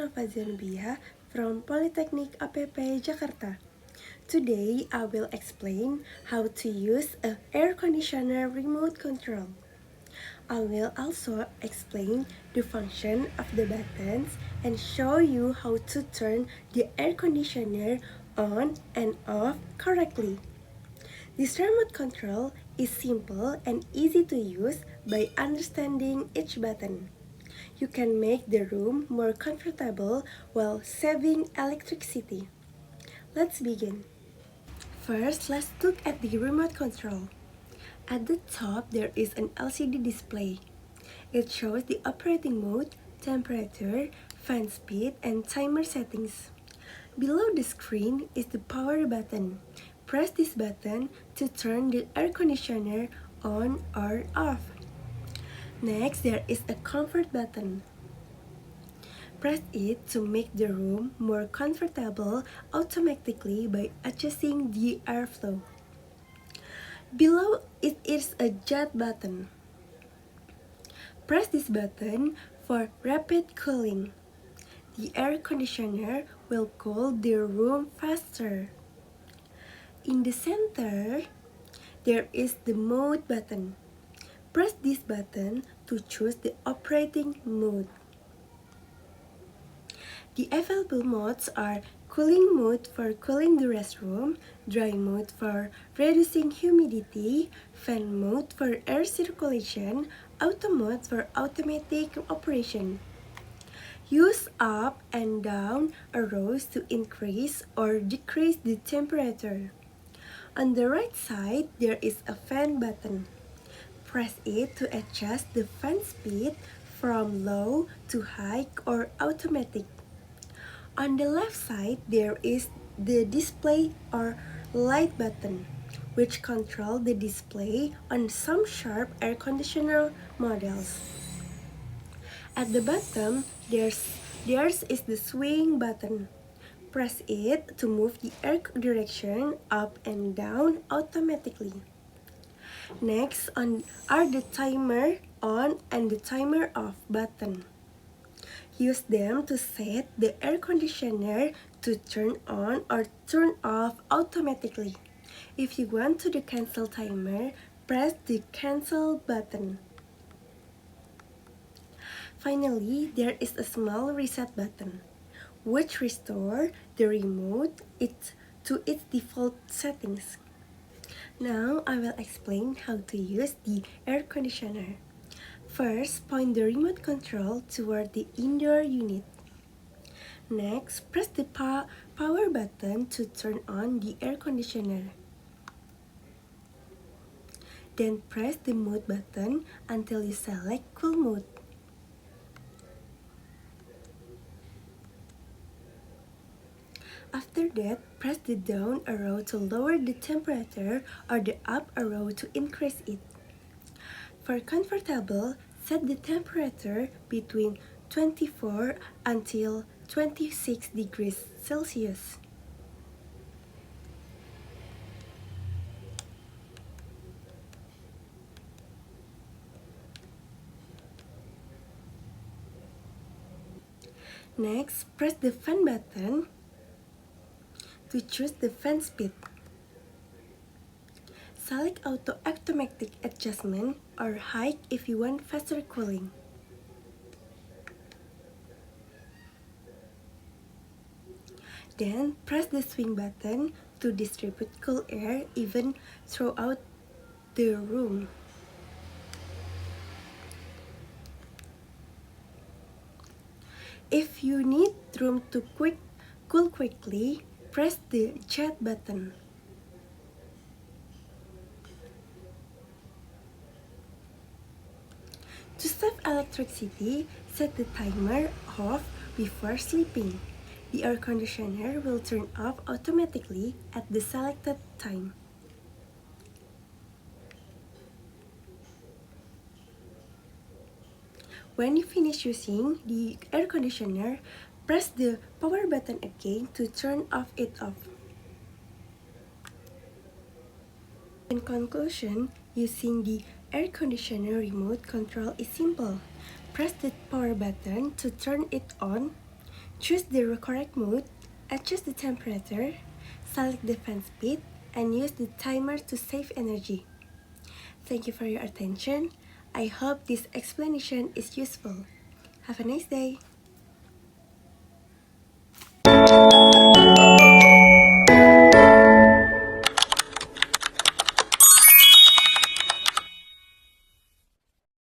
Zenobia from Polytechnic APP Jakarta. Today I will explain how to use a air conditioner remote control. I will also explain the function of the buttons and show you how to turn the air conditioner on and off correctly. This remote control is simple and easy to use by understanding each button. You can make the room more comfortable while saving electricity. Let's begin. First, let's look at the remote control. At the top, there is an LCD display. It shows the operating mode, temperature, fan speed, and timer settings. Below the screen is the power button. Press this button to turn the air conditioner on or off. Next, there is a comfort button. Press it to make the room more comfortable automatically by adjusting the airflow. Below it is a jet button. Press this button for rapid cooling. The air conditioner will cool the room faster. In the center, there is the mode button. Press this button to choose the operating mode. The available modes are cooling mode for cooling the restroom, dry mode for reducing humidity, fan mode for air circulation, auto mode for automatic operation. Use up and down arrows to increase or decrease the temperature. On the right side, there is a fan button. Press it to adjust the fan speed from low to high or automatic. On the left side, there is the display or light button, which controls the display on some Sharp air conditioner models. At the bottom, there's is the swing button. Press it to move the air direction up and down automatically. Next are the timer on and the timer off button. Use them to set the air conditioner to turn on or turn off automatically. If you want to cancel timer, press the cancel button. Finally, there is a small reset button, which restores the remote to its default settings. Now I will explain how to use the air conditioner. First, point the remote control toward the indoor unit. Next, press the power button to turn on the air conditioner. Then press the mode button until you select cool mode. After that, press the down arrow to lower the temperature or the up arrow to increase it. For comfortable, set the temperature between 24 until 26 degrees Celsius. Next, press the fan button to choose the fan speed. Select automatic adjustment or high if you want faster cooling. Then press the swing button to distribute cool air even throughout the room. If you need room to cool quickly, press the jet button. To save electricity, set the timer off before sleeping. The air conditioner will turn off automatically at the selected time. When you finish using the air conditioner, press the power button again to turn it off. In conclusion, using the air conditioner remote control is simple. Press the power button to turn it on, Choose the correct mode, adjust the temperature, select the fan speed, and use the timer to save energy. Thank you for your attention. I hope this explanation is useful. Have a nice day.